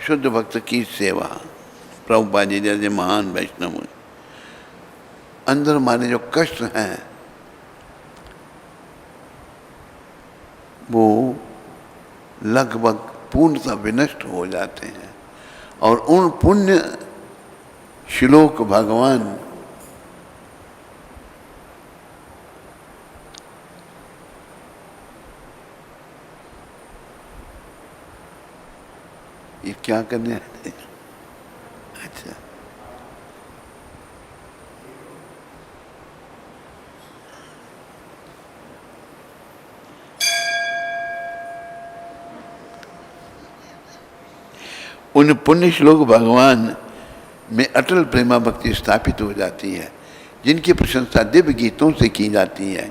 शुद्ध भक्त की सेवा, प्रभुपाद जी जैसे महान वैष्णव, अंदर हमारे जो कष्ट हैं वो लगभग पूर्णतः विनष्ट हो जाते हैं। और उन पुण्य श्लोक भगवान ये क्या करने आते हैं? अच्छा, उन पुण्य श्लोक भगवान में अटल प्रेमा भक्ति स्थापित हो जाती है, जिनकी प्रशंसा दिव्य गीतों से की जाती है।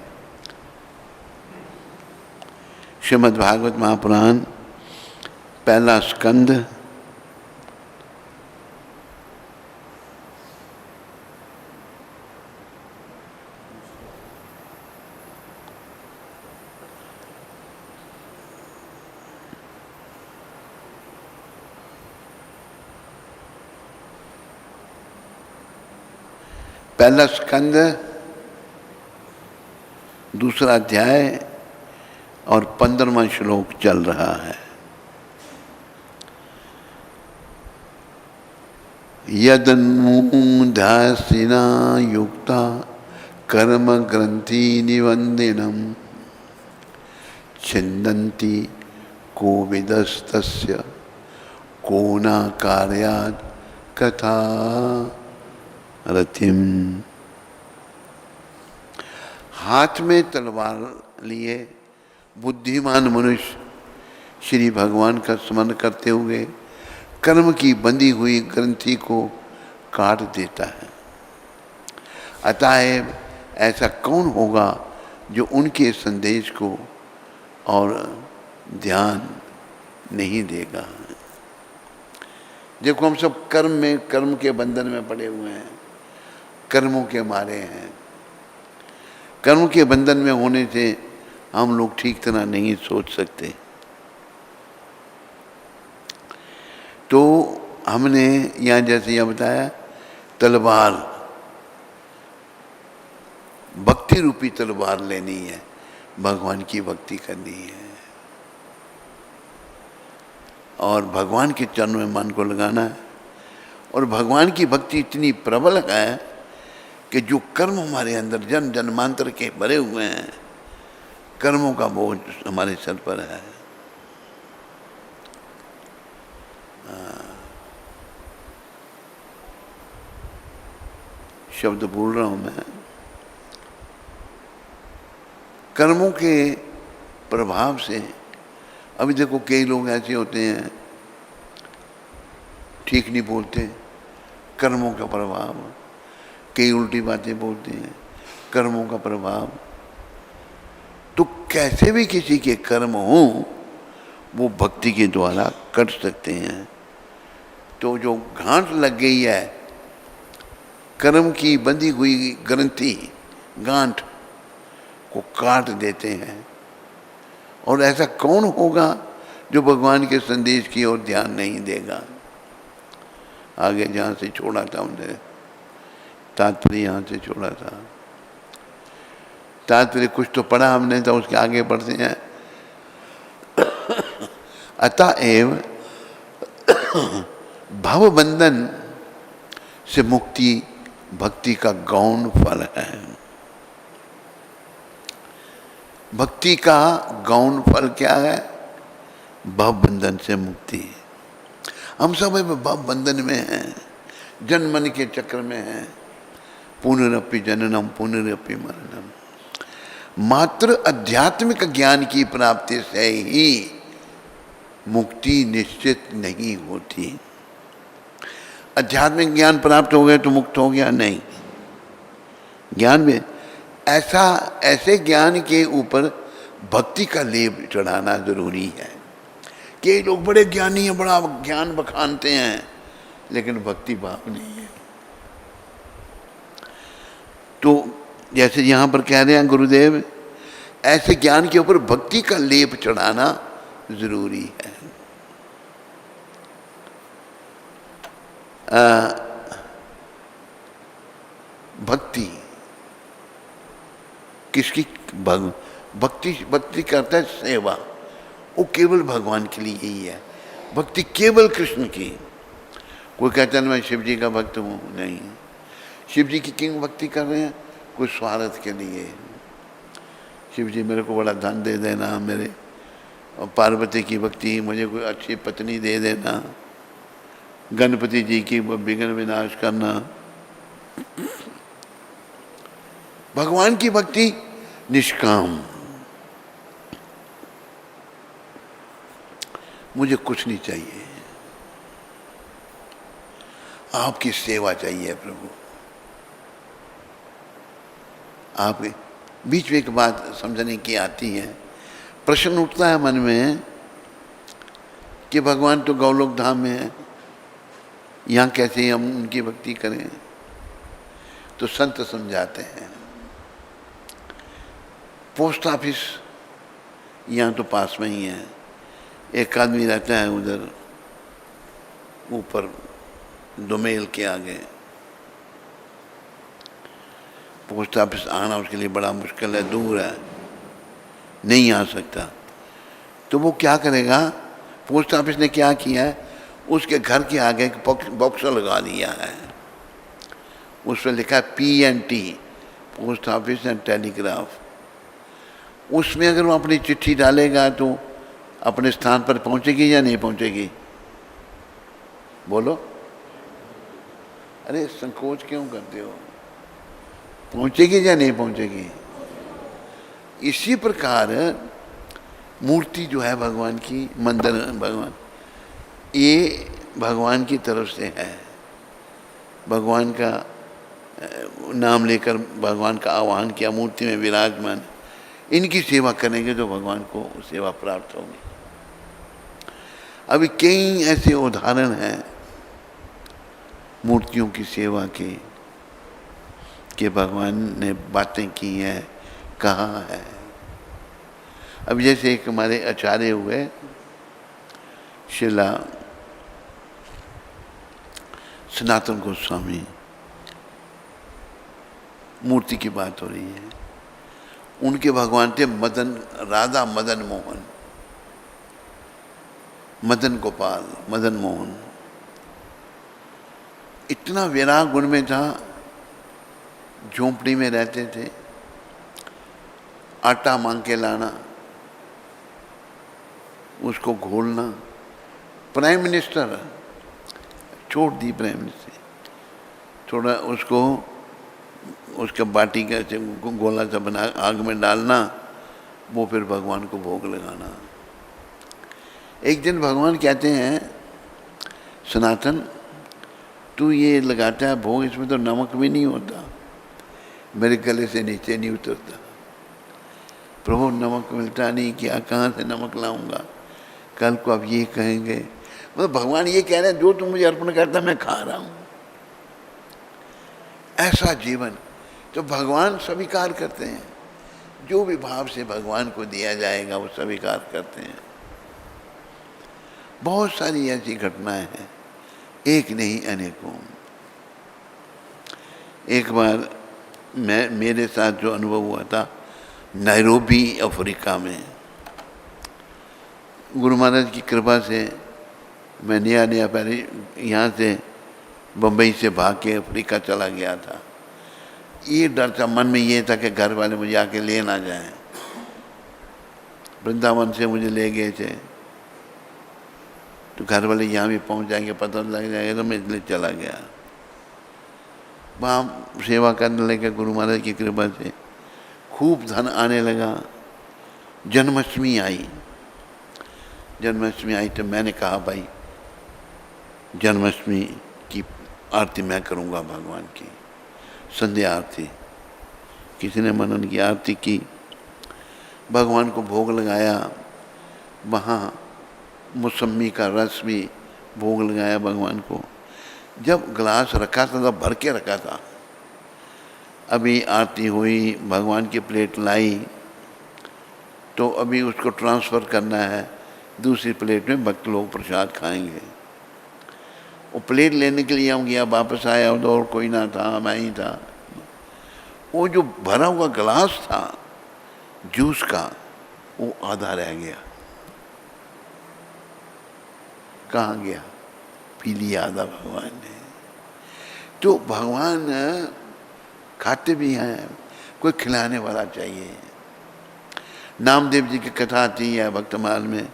श्रीमद् भागवत महापुराण पहला स्कंद पहला स्कंद दूसरा अध्याय और 15वां श्लोक चल रहा है। यदन्मूढासिना युक्ता कर्म ग्रंथि निवंदिनम छिन्दन्ति कोविदस्तस्य को न कार्यात् कथा रतिम। हाथ में तलवार लिए बुद्धिमान मनुष्य श्री भगवान का स्मरण करते हुए कर्म की बंधी हुई ग्रंथि को काट देता है। अतएव ऐसा कौन होगा जो उनके संदेश को और ध्यान नहीं देगा। देखो हम सब कर्म के बंधन में पड़े हुए हैं, कर्मों के मारे हैं। कर्म के बंधन में होने से हम लोग ठीक तरह नहीं सोच सकते। तो हमने यहाँ जैसे यह बताया, तलवार भक्ति रूपी तलवार लेनी है, भगवान की भक्ति करनी है और भगवान के चरणों में मन को लगाना है। और भगवान की भक्ति इतनी प्रबल है कि जो कर्म हमारे अंदर जन्म जन्मांतर के भरे हुए हैं, कर्मों का बोझ हमारे सर पर है। शब्द बोल रहा हूं मैं। कर्मों के प्रभाव से अभी देखो कई लोग ऐसे होते हैं ठीक नहीं बोलते, कर्मों का प्रभाव। कई उल्टी बातें बोलते हैं, कर्मों का प्रभाव। तो कैसे भी किसी के कर्म हो वो भक्ति के द्वारा कट सकते हैं। तो जो गांठ लग गई है, कर्म की बंधी हुई ग्रंथि गांठ को काट देते हैं। और ऐसा कौन होगा जो भगवान के संदेश की ओर ध्यान नहीं देगा। आगे जहाँ से छोड़ा था उन्हें, तात्पर्य यहाँ से छोड़ा था, तात्पर्य कुछ तो पढ़ा हमने, तो उसके आगे बढ़ते हैं। अतएव भव बंधन से मुक्ति भक्ति का गौण फल है। भक्ति का गौण फल क्या है? भव बंधन से मुक्ति। हम सब भव बंधन में हैं, जन्मन के चक्र में हैं। पुनरपि जननम पुनरपि मरणम। मात्र आध्यात्मिक ज्ञान की प्राप्ति से ही मुक्ति निश्चित नहीं होती। आध्यात्मिक ज्ञान प्राप्त हो गया तो मुक्त हो गया? नहीं। ज्ञान में ऐसे ज्ञान के ऊपर भक्ति का लेप चढ़ाना जरूरी है। कई लोग बड़े ज्ञानी हैं, बड़ा ज्ञान बखानते हैं, लेकिन भक्ति भाव नहीं है। तो जैसे यहाँ पर कह रहे हैं गुरुदेव, ऐसे ज्ञान के ऊपर भक्ति का लेप चढ़ाना जरूरी है। भक्ति किसकी? भक्ति भक्ति करता है सेवा, वो केवल भगवान के लिए ही है। भक्ति केवल कृष्ण की। कोई कहता है मैं शिव जी का भक्त हूँ, नहीं। शिव जी की क्यों भक्ति कर रहे हैं? कोई स्वार्थ के लिए। शिव जी मेरे को बड़ा धन दे देना, मेरे और पार्वती की भक्ति, मुझे कोई अच्छी पत्नी दे देना, गणपति जी की विघ्न विनाश करना। भगवान की भक्ति निष्काम, मुझे कुछ नहीं चाहिए, आपकी सेवा चाहिए प्रभु। आप बीच में एक बात समझने की आती है, प्रश्न उठता है मन में कि भगवान तो गौलोक धाम में है, यहाँ कैसे हम उनकी भक्ति करें? तो संत समझाते हैं, पोस्ट ऑफिस यहाँ तो पास में ही है, एक आदमी रहता है उधर ऊपर दोमेल के आगे। पोस्ट ऑफिस आना उसके लिए बड़ा मुश्किल है, दूर है, नहीं आ सकता। तो वो क्या करेगा? पोस्ट ऑफिस ने क्या किया है, उसके घर के आगे एक बॉक्स लगा दिया है, उस पर लिखा है PNT, post office and telegraph. उसमें अगर वो अपनी चिट्ठी डालेगा तो अपने स्थान पर पहुंचेगी या नहीं पहुंचेगी? बोलो, अरे संकोच क्यों करते हो? पहुंचेगी या नहीं पहुंचेगी? इसी प्रकार मूर्ति जो है भगवान की, मंदिर भगवान, ये भगवान की तरफ से है। भगवान का नाम लेकर भगवान का आह्वान किया, मूर्ति में विराजमान, इनकी सेवा करेंगे तो भगवान को सेवा प्राप्त होगी। अभी कई ऐसे उदाहरण हैं मूर्तियों की सेवा के कि भगवान ने बातें की हैं, कहा है। अब जैसे एक हमारे आचार्य हुए शिला सनातन गोस्वामी, मूर्ति की बात हो रही है, उनके भगवान थे मदन, राधा मदन मोहन, मदन गोपाल, मदन मोहन। इतना विराग गुण में था, झोंपड़ी में रहते थे, आटा मांग के लाना, उसको घोलना। प्राइम मिनिस्टर, छोड़ दी प्राइम मिनिस्टर, थोड़ा उसको उसका बाटी का गोला सा बना आग में डालना, वो फिर भगवान को भोग लगाना। एक दिन भगवान कहते हैं, सनातन तू ये लगाता है भोग, इसमें तो नमक भी नहीं होता, मेरे गले से नीचे नहीं उतरता। प्रभु नमक मिलता नहीं, क्या कहाँ से नमक लाऊंगा? कल को अब ये कहेंगे, मतलब भगवान ये कह रहे हैं जो तुम मुझे अर्पण करता मैं खा रहा हूँ। ऐसा जीवन तो भगवान स्वीकार करते हैं, जो भी भाव से भगवान को दिया जाएगा वो स्वीकार करते हैं। बहुत सारी ऐसी घटनाएं हैं, एक नहीं अनेकों। एक बार मेरे साथ जो अनुभव हुआ था नैरोबी अफ्रीका में, गुरु महाराज की कृपा से मैं नया पहले यहाँ से बम्बई से भाग के अफ्रीका चला गया था। ये डर था मन में, ये था कि घर वाले मुझे आके ले ना जाएं। वृंदावन से मुझे ले गए थे तो घर वाले यहाँ भी पहुँच जाएंगे, पता लग जाएगा, तो मैं इसलिए चला गया। वहाँ सेवा करने लगे, गुरु महाराज की कृपा से खूब धन आने लगा। जन्माष्टमी आई, जन्माष्टमी आई तो मैंने कहा भाई जन्माष्टमी की आरती मैं करूँगा भगवान की, संध्या आरती। किसी ने मनन की आरती की, भगवान को भोग लगाया, वहाँ मौसमी का रस भी भोग लगाया भगवान को। जब गिलास रखा था तब भर के रखा था, अभी आरती हुई, भगवान की प्लेट लाई तो अभी उसको ट्रांसफ़र करना है दूसरी प्लेट में, भक्त लोग प्रसाद खाएंगे। वो प्लेट लेने के लिए आऊँ गया, वापस आया तो और कोई ना था, मैं ही था। वो जो भरा हुआ गिलास था जूस का, वो आधा रह गया। कहाँ गया? पी लिया आधा भगवान ने। तो भगवान खाते भी हैं, कोई खिलाने वाला चाहिए। नामदेव जी की कथा आती है भक्तमाल में।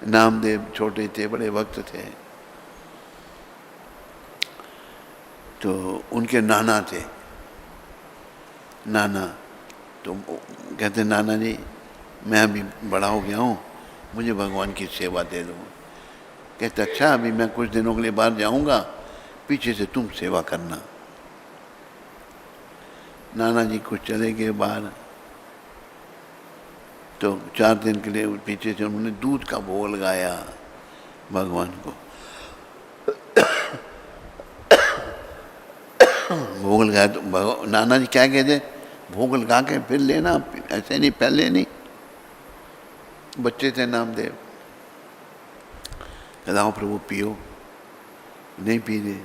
नामदेव छोटे थे, बड़े भक्त थे, तो उनके नाना थे। नाना तो कहते नाना जी मैं अभी बड़ा हो गया हूँ, मुझे भगवान की सेवा दे दो। कहते अच्छा, अभी मैं कुछ दिनों के लिए बाहर जाऊँगा, पीछे से तुम सेवा करना। नाना जी कुछ चले गए बाहर, तो 4 दिन के लिए पीछे से उन्होंने दूध का भोग लगाया भगवान को। भोग लगाया तो नाना जी क्या कहते, भोग लगा के फिर लेना, ऐसे नहीं, पहले नहीं। बच्चे थे नामदेव, कहता हूँ प्रभु पियो, नहीं पी रहे।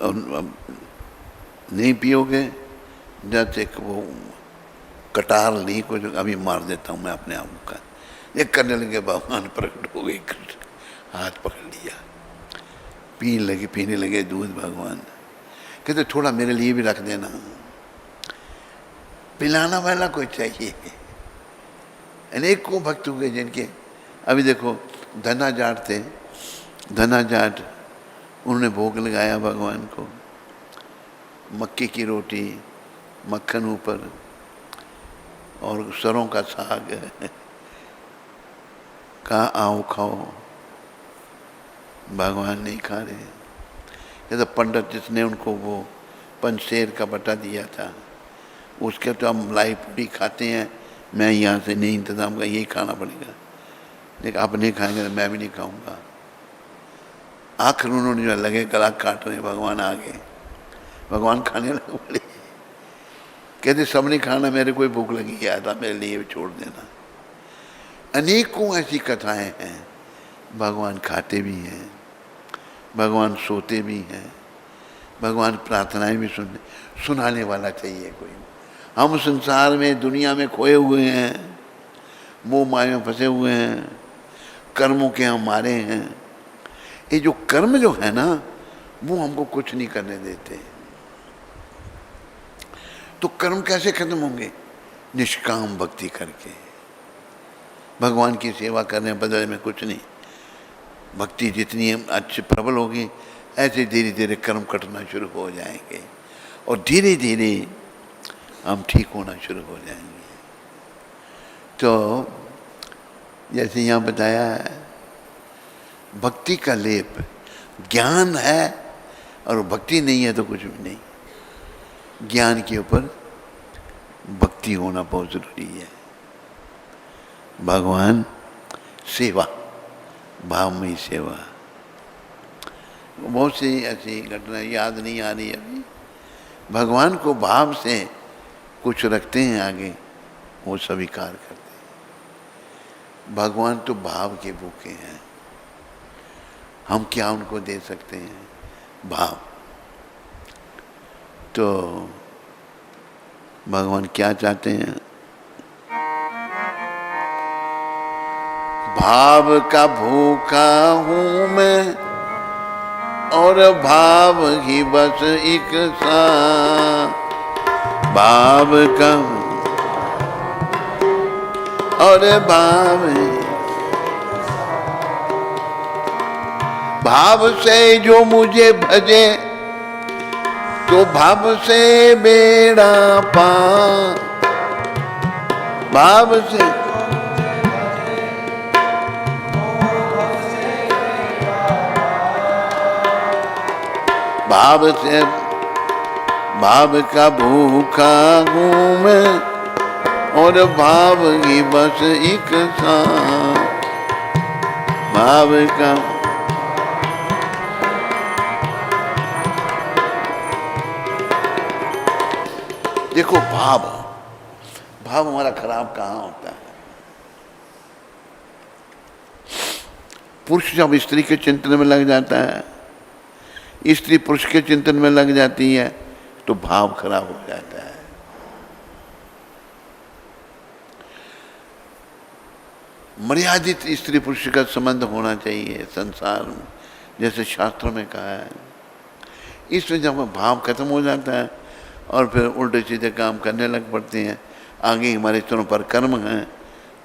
और नहीं पियोगे, जब तक वो कटार नहीं, कुछ अभी मार देता हूँ मैं अपने आप का। ये करने लगे, भगवान प्रकट हो गए, हाथ पकड़ लिया, पीने लगे दूध। भगवान कहते थोड़ा मेरे लिए भी रख देना, पिलाना वाला कोई चाहिए। अनेकों भक्त हुए जिनके, अभी देखो धना जाट थे, धना जाट उन्होंने भोग लगाया भगवान को, मक्के की रोटी, मक्खन ऊपर और सरों का साग। कहा आओ खाओ, भगवान नहीं खा रहे। ये तो पंडित जिसने उनको वो पंचशेर का बटा दिया था, उसके तो हम मलाई पूरी खाते हैं, मैं यहाँ से नहीं इंतजाम का, यही खाना पड़ेगा। लेकिन आप नहीं खाएंगे तो मैं भी नहीं खाऊंगा। आखिर उन्होंने जो लगे गला काट रहे, भगवान आ गए, भगवान खाने लगे। बोले कहते सब नहीं खाना, मेरे कोई भूख लगी है, था मेरे लिए भी छोड़ देना। अनेकों ऐसी कथाएं हैं, भगवान खाते भी हैं, भगवान सोते भी हैं, भगवान प्रार्थनाएं भी सुनाने वाला चाहिए कोई। हम संसार में, दुनिया में खोए हुए हैं, मोह माया में फंसे हुए हैं, कर्मों के हम मारे हैं। ये जो कर्म जो है ना, वो हमको कुछ नहीं करने देते। तो कर्म कैसे खत्म होंगे? निष्काम भक्ति करके, भगवान की सेवा करने बदले में कुछ नहीं। भक्ति जितनी अच्छी प्रबल होगी, ऐसे धीरे धीरे कर्म कटना शुरू हो जाएंगे और धीरे धीरे हम ठीक होना शुरू हो जाएंगे। तो जैसे यहाँ बताया है, भक्ति का लेप, ज्ञान है और भक्ति नहीं है तो कुछ भी नहीं। ज्ञान के ऊपर भक्ति होना बहुत जरूरी है। भगवान सेवा, भावमयी सेवा। बहुत सी ऐसी घटना याद नहीं आ रही अभी। भगवान को भाव से कुछ रखते हैं आगे, वो स्वीकार करते हैं। भगवान तो भाव के भूखे हैं, हम क्या उनको दे सकते हैं? भाव। तो भगवान क्या चाहते हैं? भाव का भूखा हूं मैं और भाव ही बस एक सा, भाव का और भाव से जो मुझे भजे तो भाव से बेड़ा पार। भाव से भाव का भूखा हूँ मैं और भाव ही बस एक सा, भाव का। देखो भाव हमारा खराब कहाँ होता है? पुरुष जब स्त्री के चिंतन में लग जाता है, स्त्री पुरुष के चिंतन में लग जाती है, तो भाव खराब हो जाता है। मर्यादित स्त्री पुरुष का संबंध होना चाहिए संसार में, जैसे शास्त्रों में कहा है। इसमें जब भाव खत्म हो जाता है और फिर उल्टे सीधे काम करने लग पड़ते हैं, आगे हमारे सिरों पर कर्म है,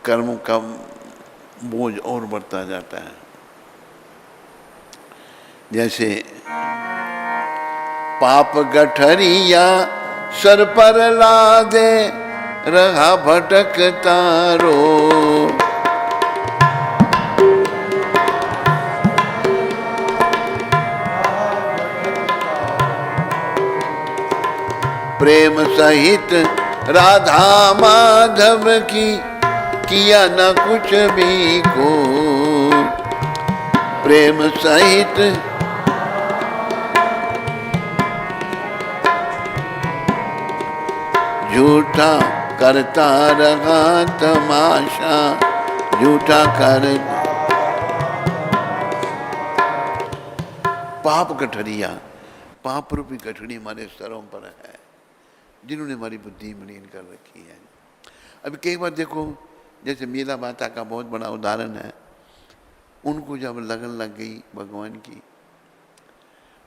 कर्मों का बोझ और बढ़ता जाता है। जैसे पाप गठरिया सर पर लादे, रहा भटकता रो। प्रेम सहित राधा माधव की, किया न कुछ भी को। प्रेम सहित झूठा करता रहा तमाशा, झूठा कर। पाप गठरिया, पाप रूपी गठरी हमारे सरों पर है, जिन्होंने हमारी बुद्धि मलिन कर रखी है। अभी कई बार देखो, जैसे मीरा माता का बहुत बड़ा उदाहरण है। उनको जब लगन लग गई भगवान की,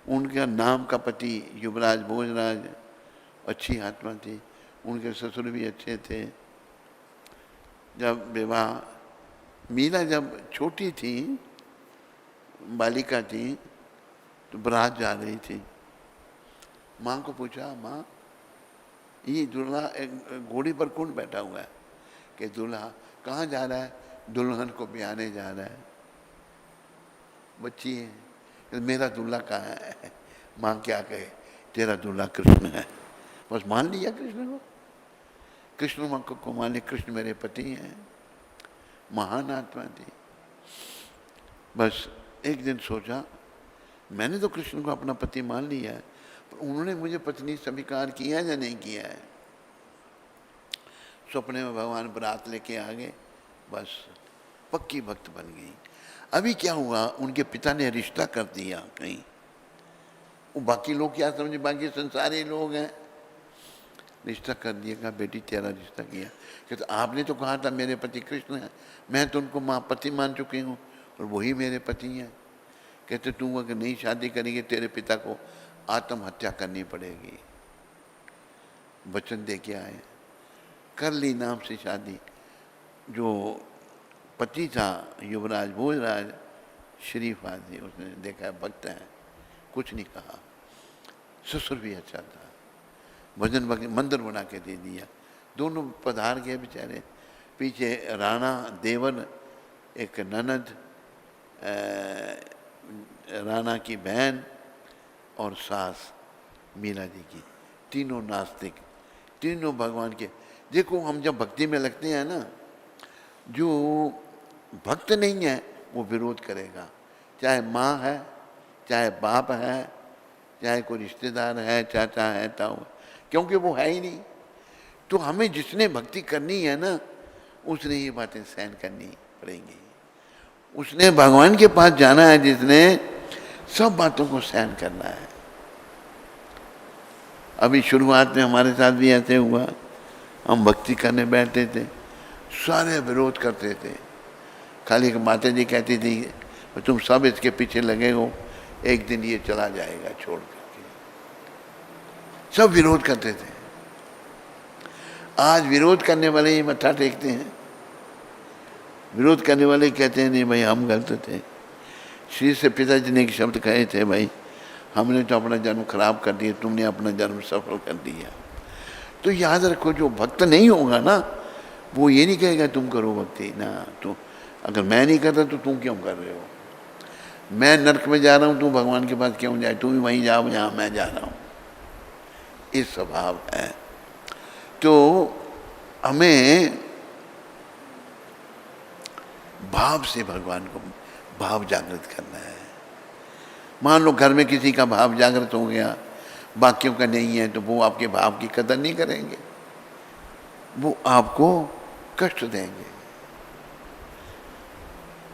उनका नाम का पति युवराज भोजराज अच्छी आत्मा थी, उनके ससुर भी अच्छे थे। जब विवाह, मीरा जब छोटी थी, बालिका थी, तो बारात जा रही थी। माँ को पूछा, माँ ये दूल्हा घोड़ी पर कौन बैठा हुआ है? कि दूल्हा कहाँ जा रहा है? दुल्हन को ब्याने जा रहा है। बच्ची है, मेरा दूल्हा कहाँ है? माँ क्या कहे, तेरा दूल्हा कृष्ण है। बस मान लिया कृष्ण को, कृष्ण माँ को मान लिया, कृष्ण मेरे पति हैं, महान आत्मा थी। बस एक दिन सोचा, मैंने तो कृष्ण को अपना पति मान लिया है, पर उन्होंने मुझे पत्नी स्वीकार किया या नहीं किया है। सपने में भगवान बारात लेके आ गए, बस पक्की भक्त बन गई। अभी क्या हुआ, उनके पिता ने रिश्ता कर दिया कहीं। वो बाकी लोग क्या समझे, बाकी संसारी लोग हैं, रिश्ता कर दिया। कहा बेटी तेरा रिश्ता किया। कहते आपने तो कहा था मेरे पति कृष्ण है, मैं तो उनको माँ पति मान चुकी हूँ और वही मेरे पति हैं। कहते तू अगर नहीं शादी करेगी, तेरे पिता को आत्महत्या करनी पड़ेगी। वचन दे के आए, कर ली नाम से शादी। जो पति था युवराज भोजराज, शरीफ आदमी, उसने देखा भक्त है, कुछ नहीं कहा। ससुर भी अच्छा था, भजन मंदिर बना के दे दिया। दोनों पधार गए बेचारे। पीछे राणा देवन, एक ननद, राणा की बहन और सास मीरा जी की, तीनों नास्तिक, तीनों भगवान के। देखो हम जब भक्ति में लगते हैं ना, जो भक्त नहीं है वो विरोध करेगा, चाहे माँ है, चाहे बाप है, चाहे कोई रिश्तेदार है, चाचा है, ताऊ, क्योंकि वो है ही नहीं। तो हमें जिसने भक्ति करनी है ना, उसने ये बातें सहन करनी पड़ेंगी। उसने भगवान के पास जाना है, जिसने सब बातों को सहन करना है। अभी शुरुआत में हमारे साथ भी ऐसे हुआ, हम भक्ति करने बैठते थे, सारे विरोध करते थे। खाली माता जी कहती थी तुम सब इसके पीछे लगे हो, एक दिन ये चला जाएगा छोड़ करके। सब विरोध करते थे। आज विरोध करने वाले ही मत्था टेकते हैं। विरोध करने वाले कहते हैं नहीं भाई हम गलत थे। श्री से पिताजी ने एक शब्द कहे थे, भाई हमने तो अपना जन्म खराब कर दिया, तुमने अपना जन्म सफल कर दिया। तो याद रखो, जो भक्त नहीं होगा ना, वो ये नहीं कहेगा तुम करो भक्ति ना। तो अगर मैं नहीं करता तो तुम क्यों कर रहे हो? मैं नरक में जा रहा हूँ, तू भगवान के पास क्यों जाए? तू भी वहीं जाओ जहाँ मैं जा रहा हूँ। ये स्वभाव है। तो हमें भाव से भगवान को भाव जागृत करना है। मान लो घर में किसी का भाव जागृत हो गया, बाकियों का नहीं है, तो वो आपके भाव की कदर नहीं करेंगे, वो आपको कष्ट देंगे।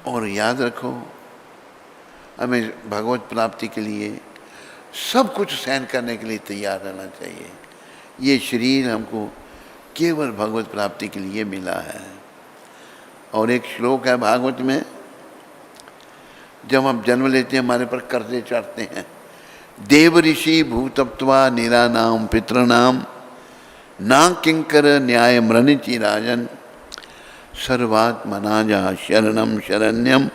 और याद रखो, हमें भगवत प्राप्ति के लिए सब कुछ सहन करने के लिए तैयार रहना चाहिए। ये शरीर हमको केवल भगवत प्राप्ति के लिए मिला है। और एक श्लोक है भागवत में, जब हम जन्म लेते हैं हमारे पर कर्जे चढ़ते हैं। देव ऋषि भूतत्वा निरानाम पितृनाम ना किंकर न्याय मृणिचि राजन सर्वात्मना जा शरणम शरण्यम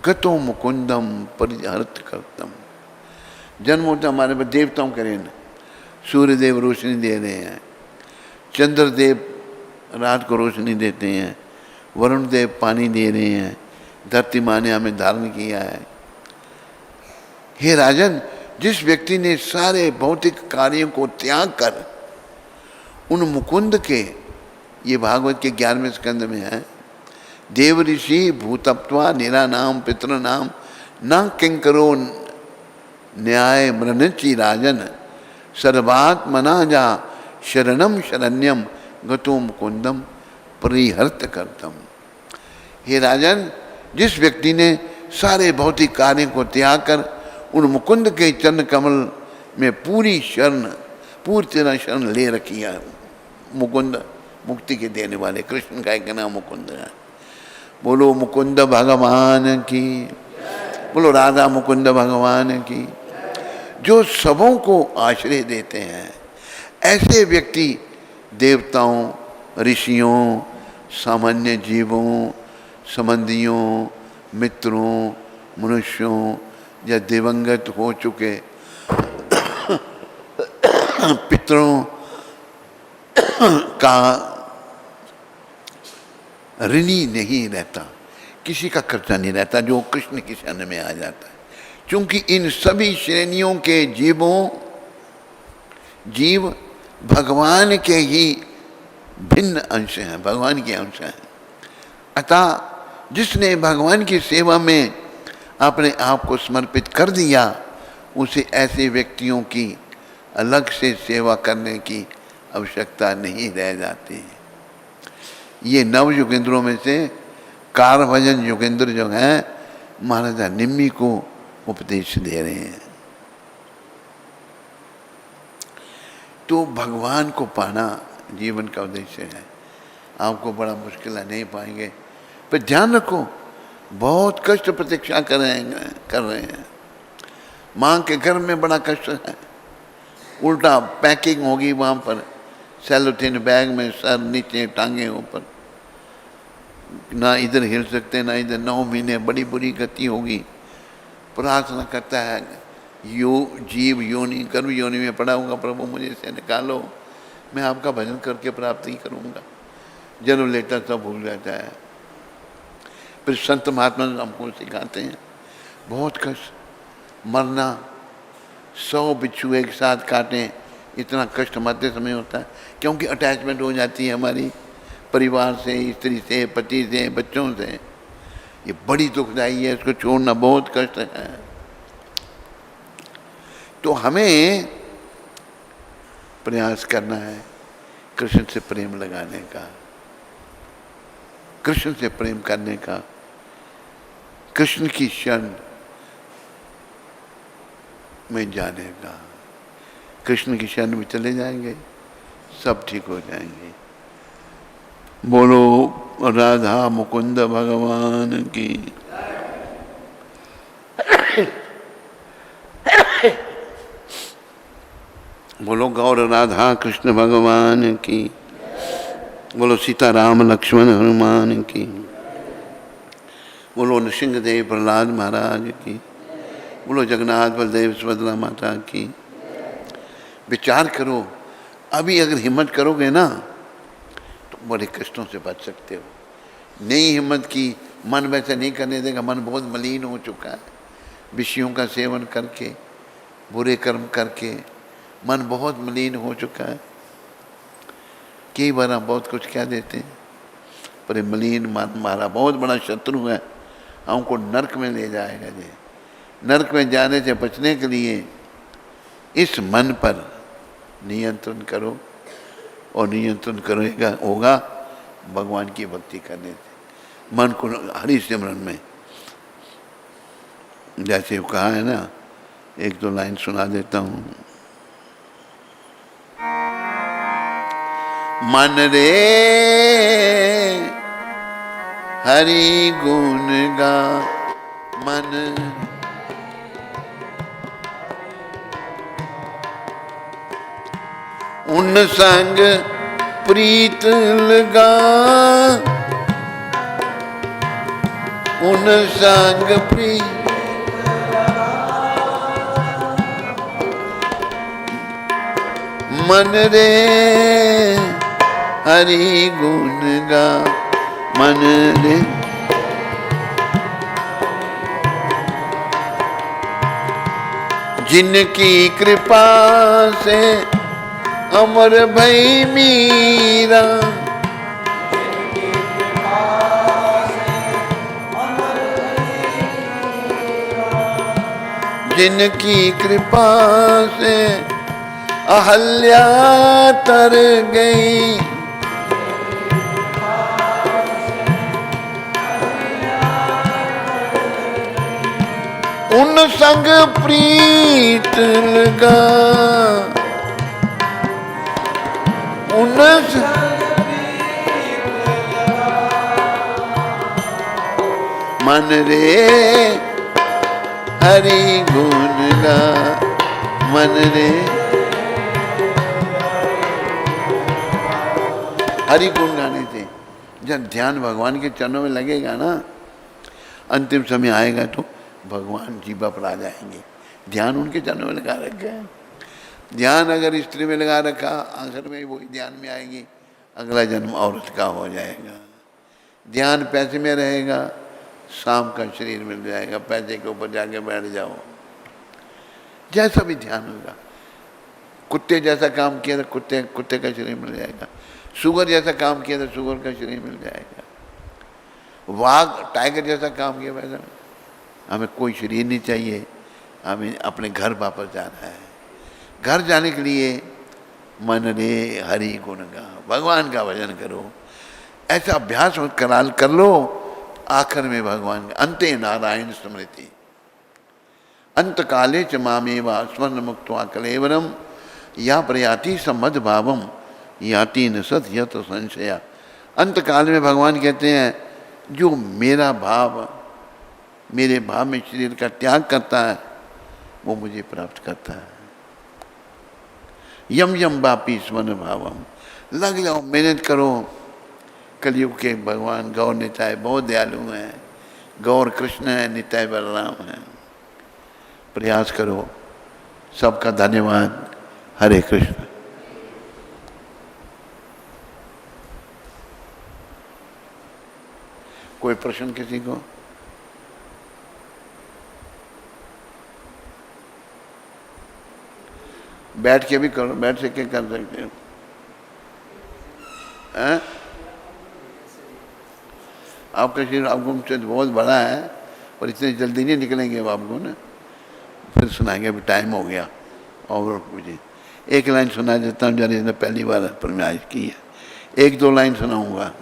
गतो मुकुंदम परिहर्त करतम। जन्म होता हमारे पर देवताओं करें, सूर्यदेव रोशनी दे रहे हैं, चंद्रदेव रात को रोशनी देते हैं, वरुण देव पानी दे रहे हैं, धरती माँ ने हमें धारण किया है। हे राजन, जिस व्यक्ति ने सारे भौतिक कार्यों को त्याग कर उन मुकुंद के, ये भागवत के 11वें स्कंद में है, देव ऋषि भूतत्वा निरानाम पितृनाम न किंकरो न्याय मृणिचि राजन सर्वात्मना जा शरणम शरण्यम गतो मुकुंदम परिहर्त करतम। हे राजन, जिस व्यक्ति ने सारे भौतिक कार्यों को त्याग कर उन मुकुंद के चरण कमल में पूरी तरह शरण ले रखी है। मुकुंद मुक्ति के देने वाले कृष्ण का एक नाम मुकुंद है। बोलो मुकुंद भगवान की, बोलो राधा मुकुंद भगवान की। जो सबों को आश्रय देते हैं, ऐसे व्यक्ति देवताओं, ऋषियों, सामान्य जीवों, संबंधियों, मित्रों, मनुष्यों या दिवंगत हो चुके पितरों का ऋणी नहीं रहता, किसी का खर्चा नहीं रहता जो कृष्ण की शरण में आ जाता है। क्योंकि इन सभी श्रेणियों के जीव भगवान के ही भिन्न अंश हैं, भगवान के अंश हैं। अतः जिसने भगवान की सेवा में अपने आप को समर्पित कर दिया, उसे ऐसे व्यक्तियों की अलग से सेवा करने की आवश्यकता नहीं रह जाती। ये नव युगेंद्रों में से कारभजन युगेंद्र जो हैं, महाराजा निम्मी को उपदेश दे रहे हैं। तो भगवान को पाना जीवन का उद्देश्य है। आपको बड़ा मुश्किल है, नहीं पाएंगे, पर ध्यान रखो बहुत कष्ट प्रतीक्षा कर रहे हैं। माँ के घर में बड़ा कष्ट है, उल्टा पैकिंग होगी वहाँ पर, सेलोथिन बैग में, सर नीचे, टांगे ऊपर, ना इधर हिल सकते ना इधर। 9 महीने बड़ी बुरी गति होगी। प्रार्थना करता है, जीव योनि कर्म योनि में पड़ा होगा, प्रभु मुझे से निकालो, मैं आपका भजन करके प्राप्ति करूँगा। जन्म लेता सब भूल जाता है। फिर संत महात्मा हमको सिखाते हैं बहुत कष्ट, मरना, 100 बिच्छू एक साथ काटें, इतना कष्ट मरते समय होता है, क्योंकि अटैचमेंट हो जाती है हमारी परिवार से, स्त्री से, पति से, बच्चों से। ये बड़ी दुखदाई है, इसको छोड़ना बहुत कष्ट है। तो हमें प्रयास करना है कृष्ण से प्रेम लगाने का, कृष्ण से प्रेम करने का, कृष्ण की शरण में जाने का। कृष्ण की शरण में चले जाएंगे, सब ठीक हो जाएंगे। बोलो राधा मुकुंद भगवान की। बोलो गौर राधा कृष्ण भगवान की। बोलो सीता राम लक्ष्मण हनुमान की। बोलो नृसिंहदेव प्रहलाद महाराज की। बोलो जगन्नाथ बलदेव सुभद्रा माता की। विचार करो, अभी अगर हिम्मत करोगे ना तो बड़े कष्टों से बच सकते हो। नहीं हिम्मत की, मन वैसे नहीं करने देगा, मन बहुत मलिन हो चुका है विषयों का सेवन करके, बुरे कर्म करके मन बहुत मलिन हो चुका है। कई बार हम बहुत कुछ कह देते हैं, पर मलिन मन हमारा बहुत बड़ा शत्रु है, हमको नरक में ले जाएगा। जी, नरक में जाने से बचने के लिए इस मन पर नियंत्रण करो, और नियंत्रण करेगा होगा भगवान की भक्ति करने से। मन को हरि सिमरन में जैसे वो कहा है ना, एक दो लाइन सुना देता हूं। मन रे हरि गुण गा, मन उन संग प्रीत लगा, उन संग प्रीत मन रे हरि गुण गा, मन रे जिनकी कृपा से अमर भई मीरा, जिनकी कृपा से अहल्या तर गई, उन संग प्रीत लगा, उन मन रे हरि गुण गा, मन रे हरि गुण गाने से जब ध्यान भगवान के चरणों में लगेगा ना, अंतिम समय आएगा तो भगवान जीवा पर आ जाएंगे। ध्यान उनके चरणों में लगा रखा है। ध्यान अगर स्त्री में लगा रखा, आखिर में वही ध्यान में आएगी, अगला जन्म औरत का हो जाएगा। ध्यान पैसे में रहेगा, शाम का शरीर मिल जाएगा, पैसे के ऊपर जाके बैठ जाओ, जैसा भी ध्यान होगा। कुत्ते जैसा काम किया तो कुत्ते का शरीर मिल जाएगा, शुगर जैसा काम किया तो शुगर का शरीर मिल जाएगा, वाघ टाइगर जैसा काम किया वैसा। हमें कोई शरीर नहीं चाहिए, हमें अपने घर वापस जाना है। घर जाने के लिए मन रे हरि गुण गा, भगवान का भजन करो, ऐसा अभ्यास कर लो। आखिर में भगवान अंते नारायण स्मृति, अंत काले च मामेवा स्वर्ण मुक्त्वा कलेवरम, या प्रयाति सम्मद भावम याति न सत यत संशया। अंत काल में भगवान कहते हैं, जो मेरा भाव, मेरे भाव में शरीर का त्याग करता है, वो मुझे प्राप्त करता है। यम यम वापी स्वर्ण भावम, लग जाओ, मेहनत करो। कलयुग के भगवान गौर निताय बहुत दयालु हैं, गौर कृष्ण है, निताय बलराम है। प्रयास करो। सबका धन्यवाद। हरे कृष्ण। कोई प्रश्न किसी को? बैठ के भी करो, बैठ से क्या कर सकते हो? आपका शरीर आपको बहुत बड़ा है, और इतने जल्दी नहीं निकलेंगे अब आपको ना। फिर सुनाएंगे, अभी टाइम हो गया। और मुझे एक लाइन सुना देता हूँ, जरा पहली बार फरमाइश की है, एक दो लाइन सुनाऊंगा।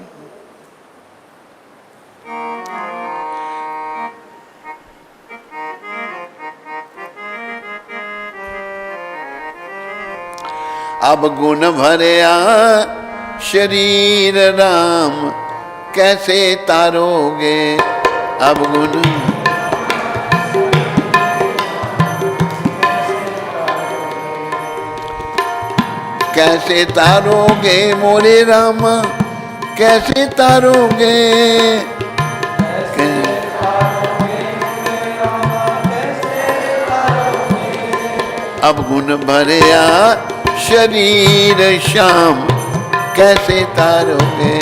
अब गुण भरया शरीर राम, कैसे तारोगे अब गुण। कैसे तारोगे मोरे रामा, कैसे तारोगे। अब गुण भरया शरीर श्याम, कैसे तारोगे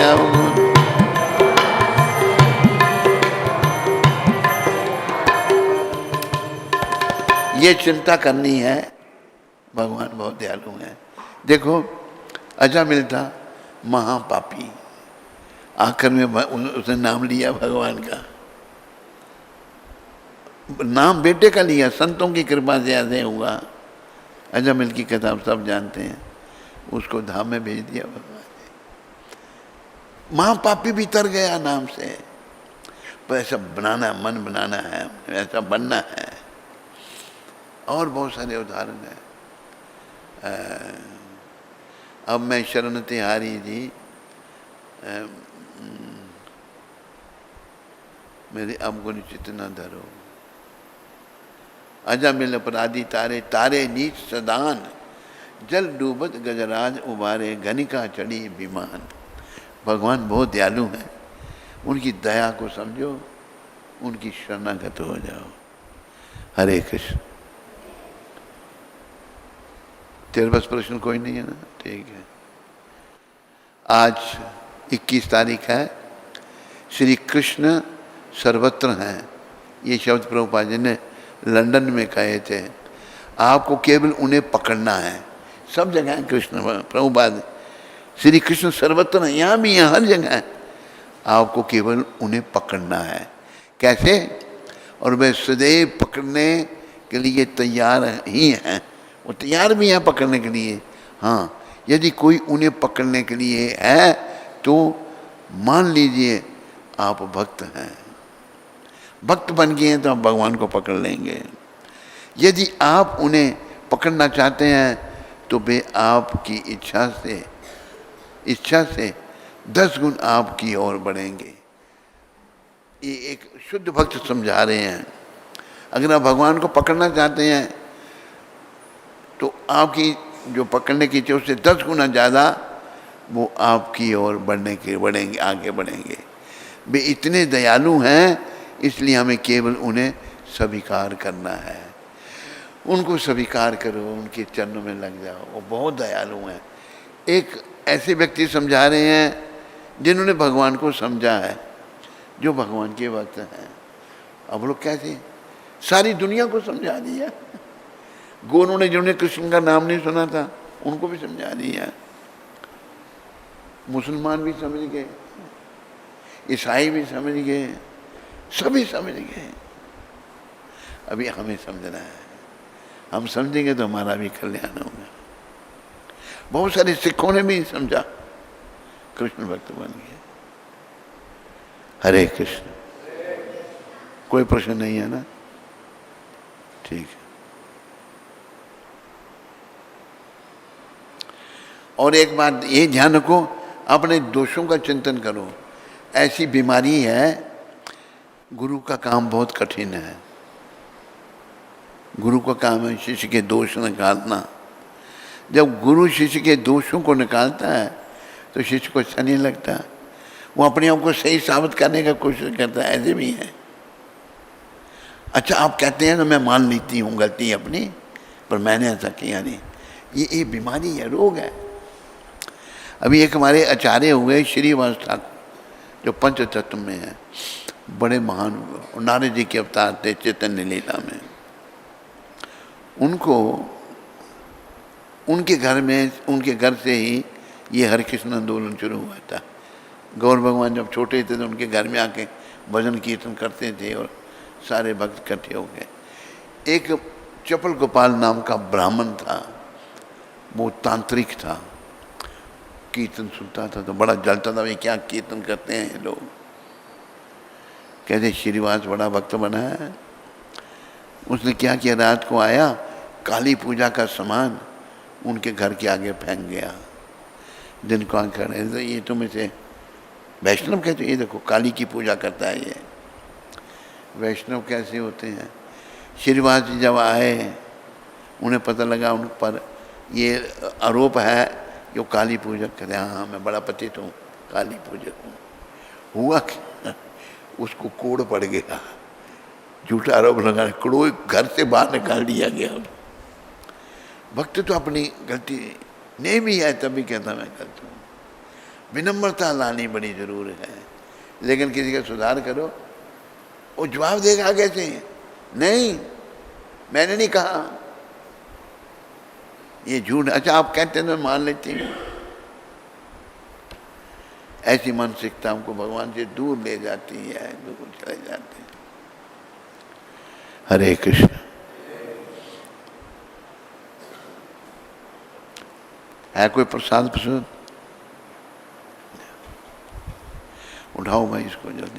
अब गुण। ये चिंता करनी है। भगवान बहुत दयालु हैं। देखो, अजामिल था महापापी, आखिर में उसने नाम लिया भगवान का। नाम बेटे का लिया, संतों की कृपा से ऐसे हुआ। अजामिल की किताब सब जानते हैं। उसको धाम में भेज दिया भगवान ने। महापापी भी तर गया नाम से। पर ऐसा बनाना है, मन बनाना है, ऐसा बनना है। और बहुत सारे उदाहरण हैं। अब मैं शरण तिहारी जी, मेरे अवगुण चित न धरो, अजा मिल अपराधी तारे, तारे नीच सदान, जल डूबत गजराज उबारे, गनिका चढ़ी विमान। भगवान बहुत दयालु हैं, उनकी दया को समझो, उनकी शरणागत हो जाओ। हरे कृष्ण। तेरे पास प्रश्न कोई नहीं है ना? ठीक है। आज 21 तारीख है। श्री कृष्ण सर्वत्र हैं, ये शब्द प्रभुपाद जी ने लंदन में कहे थे। आपको केवल उन्हें पकड़ना है। सब जगह है कृष्ण। प्रभुपाद श्री कृष्ण सर्वत्र हैं, यहाँ भी है, हर जगह है। आपको केवल उन्हें पकड़ना है। कैसे? और वे सदैव पकड़ने के लिए तैयार ही हैं। वो तैयार भी हैं पकड़ने के लिए। हाँ, यदि कोई उन्हें पकड़ने के लिए है तो मान लीजिए आप भक्त हैं। भक्त बन गए हैं तो आप भगवान को पकड़ लेंगे। यदि आप उन्हें पकड़ना चाहते हैं तो वे आपकी इच्छा से 10 गुण आपकी ओर बढ़ेंगे। ये एक शुद्ध भक्त समझा रहे हैं। अगर आप भगवान को पकड़ना चाहते हैं तो आपकी जो पकड़ने की इच्छा उससे 10 गुना ज़्यादा वो आपकी ओर बढ़ेंगे, आगे बढ़ेंगे। वे इतने दयालु हैं, इसलिए हमें केवल उन्हें स्वीकार करना है। उनको स्वीकार करो, उनके चरणों में लग जाओ, वो बहुत दयालु हैं। एक ऐसे व्यक्ति समझा रहे हैं जिन्होंने भगवान को समझा है, जो भगवान के भक्त हैं। अब लोग कैसे सारी दुनिया को समझा दिया। गोरों ने जिन्होंने कृष्ण का नाम नहीं सुना था उनको भी समझा दिया। मुसलमान भी समझ गए, ईसाई भी समझ गए, सभी समझ गए। अभी हमें समझना है। हम समझेंगे तो हमारा भी कल्याण होगा। बहुत सारे सिखों ने भी समझा, कृष्ण भक्त बन गए। हरे कृष्ण। कोई प्रश्न नहीं है ना? ठीक है। और एक बात ये ध्यान रखो, अपने दोषों का चिंतन करो। ऐसी बीमारी है, गुरु का काम बहुत कठिन है। गुरु का काम है शिष्य के दोष निकालना। जब गुरु शिष्य के दोषों को निकालता है तो शिष्य को अच्छा नहीं लगता। वो अपने आप को सही साबित करने का कोशिश करता है। ऐसे भी है। अच्छा, आप कहते हैं ना मैं मान लेती हूँ गलती अपनी, पर मैंने ऐसा किया नहीं। ये बीमारी है, रोग है। अभी एक हमारे आचार्य हुए श्रीवास ठाकुर, जो पंचतत्व में है, बड़े महान और नारद जी के अवतार थे चैतन्य लीला में। उनको उनके घर से ही ये हरिकृष्ण आंदोलन शुरू हुआ था। गौर भगवान जब छोटे थे तो उनके घर में आके भजन कीर्तन करते थे और सारे भक्त इकट्ठे हो गए। एक चपल गोपाल नाम का ब्राह्मण था, वो तांत्रिक था। कीर्तन सुनता था तो बड़ा जलता था, भाई क्या कीर्तन करते हैं ये लोग। कहते श्रीवास बड़ा भक्त बना है। उसने क्या किया, रात को आया, काली पूजा का सामान उनके घर के आगे फेंक गया। दिन को आकर ये तुम इसे वैष्णव कहते, ये देखो काली की पूजा करता है ये। वैष्णव कैसे होते हैं? श्रीवास जी जब आए, उन्हें पता लगा उन पर ये आरोप है कि वो काली पूजक करते। हाँ, मैं बड़ा पतित हूँ, काली पूजक हूँ। हुआ कि उसको कोड़ पड़ गया, झूठा आरोप लगा, कोड़ घर से बाहर निकाल दिया गया। भक्त तो अपनी गलती नहीं भी है तब भी कहता मैं गलत हूँ। विनम्रता लानी बड़ी जरूर है, लेकिन किसी का सुधार करो, वो जवाब देगा कैसे? नहीं, मैंने नहीं कहा, ये झूठ। अच्छा, आप कहते हैं तो मान लेती हूँ। ऐसी मानसिकता हमको भगवान से दूर ले जाती है, दूर चले जाते हैं। हरे कृष्ण। है कोई प्रसाद? उठाओ भाई इसको जल्दी।